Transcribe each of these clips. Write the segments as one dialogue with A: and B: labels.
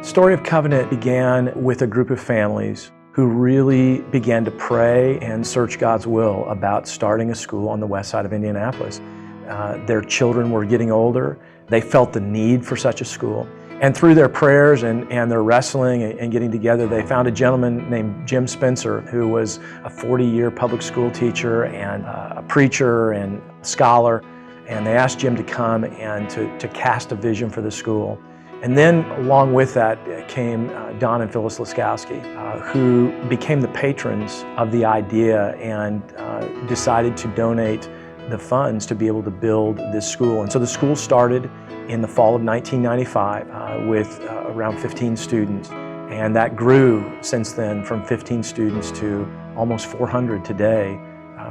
A: Story of Covenant began with a group of families who really began to pray and search God's will about starting a school on the west side of Indianapolis. Their children were getting older. They felt the need for such a school. And through their prayers and their wrestling and getting together, they found a gentleman named Jim Spencer, who was a 40-year public school teacher and a preacher and scholar. And they asked Jim to come and to cast a vision for the school. And then along with that came Don and Phyllis Laskowski, who became the patrons of the idea and decided to donate the funds to be able to build this school. And so the school started in the fall of 1995 with around 15 students. And that grew since then from 15 students to almost 400 today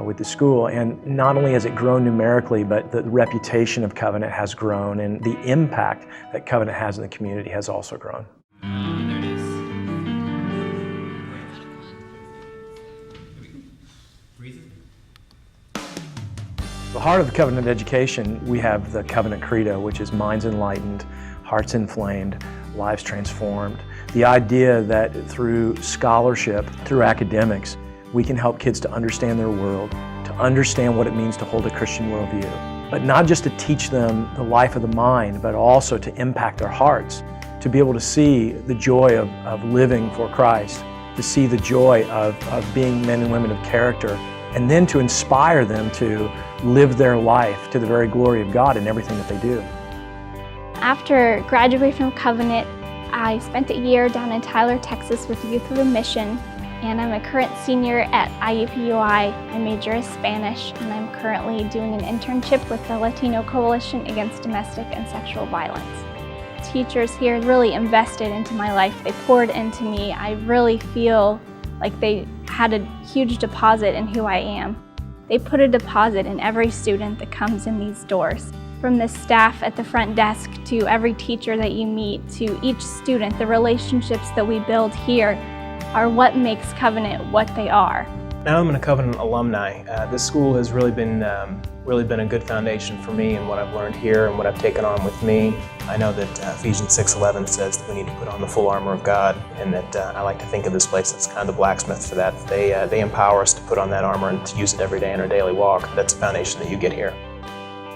A: with the school. And not only has it grown numerically, but the reputation of Covenant has grown, and the impact that Covenant has in the community has also grown.
B: There it is. Breathe it.
A: The heart of Covenant education, we have the Covenant Credo, which is minds enlightened, hearts inflamed, lives transformed. The idea that through scholarship, through academics, we can help kids to understand their world, to understand what it means to hold a Christian worldview. But not just to teach them the life of the mind, but also to impact their hearts, to be able to see the joy of living for Christ, to see the joy of being men and women of character, and then to inspire them to live their life to the very glory of God in everything that they do.
C: After graduating from Covenant, I spent a year down in Tyler, Texas with Youth of a Mission, and I'm a current senior at IUPUI. My major is Spanish, and I'm currently doing an internship with the Latino Coalition Against Domestic and Sexual Violence. Teachers here really invested into my life. They poured into me. I really feel like they had a huge deposit in who I am. They put a deposit in every student that comes in these doors. From the staff at the front desk to every teacher that you meet to each student, the relationships that we build here are what makes Covenant what they are.
D: Now I'm a Covenant alumni. This school has really been a good foundation for me and what I've learned here and what I've taken on with me. I know that Ephesians 6:11 says that we need to put on the full armor of God, and that I like to think of this place as kind of the blacksmith for that. They empower us to put on that armor and to use it every day in our daily walk. That's the foundation that you get here.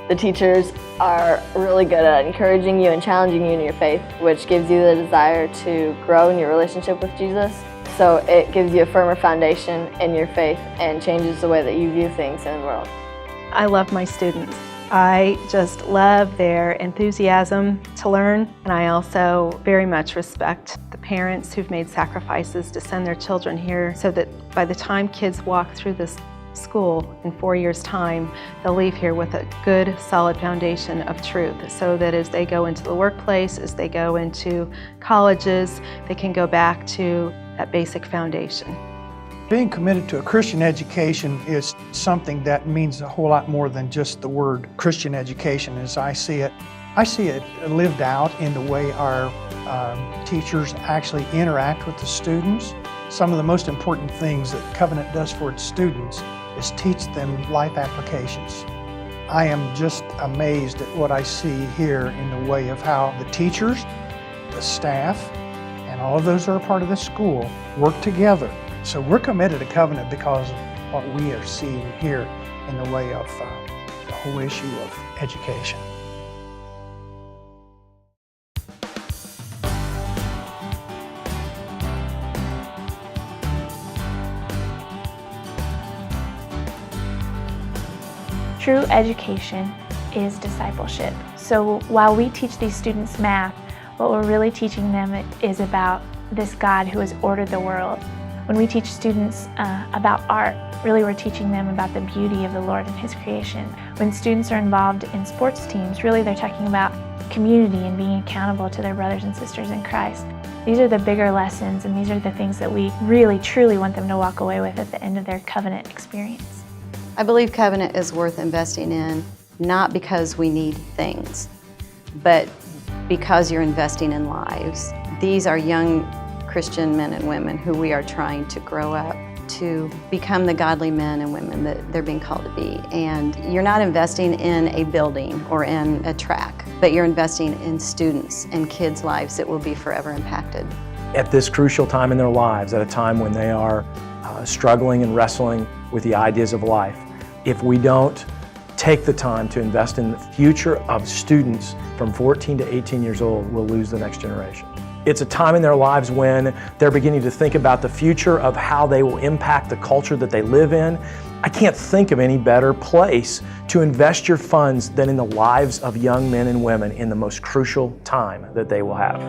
E: The teachers are really good at encouraging you and challenging you in your faith, which gives you the desire to grow in your relationship with Jesus. So it gives you a firmer foundation in your faith and changes the way that you view things in the world.
F: I love my students. I just love their enthusiasm to learn, and I also very much respect the parents who've made sacrifices to send their children here so that by the time kids walk through this school in 4 years' time, they'll leave here with a good, solid foundation of truth so that as they go into the workplace, as they go into colleges, they can go back to that basic foundation.
G: Being committed to a Christian education is something that means a whole lot more than just the word Christian education as I see it. I see it lived out in the way our teachers actually interact with the students. Some of the most important things that Covenant does for its students is teach them life applications. I am just amazed at what I see here in the way of how the teachers, the staff, and all of those that are part of the school work together. So we're committed to Covenant because of what we are seeing here in the way of the whole issue of education.
H: True education is discipleship. So while we teach these students math, what we're really teaching them is about this God who has ordered the world. When we teach students about art, really we're teaching them about the beauty of the Lord and His creation. When students are involved in sports teams, really they're talking about community and being accountable to their brothers and sisters in Christ. These are the bigger lessons, and these are the things that we really, truly want them to walk away with at the end of their Covenant experience.
I: I believe Covenant is worth investing in, not because we need things, but because you're investing in lives. These are young Christian men and women who we are trying to grow up to become the godly men and women that they're being called to be. And you're not investing in a building or in a track. but you're investing in students and kids' lives that will be forever impacted.
A: At this crucial time in their lives, at a time when they are struggling and wrestling with the ideas of life, if we don't take the time to invest in the future of students from 14 to 18 years old, we'll lose the next generation. It's a time in their lives when they're beginning to think about the future of how they will impact the culture that they live in. I can't think of any better place to invest your funds than in the lives of young men and women in the most crucial time that they will have.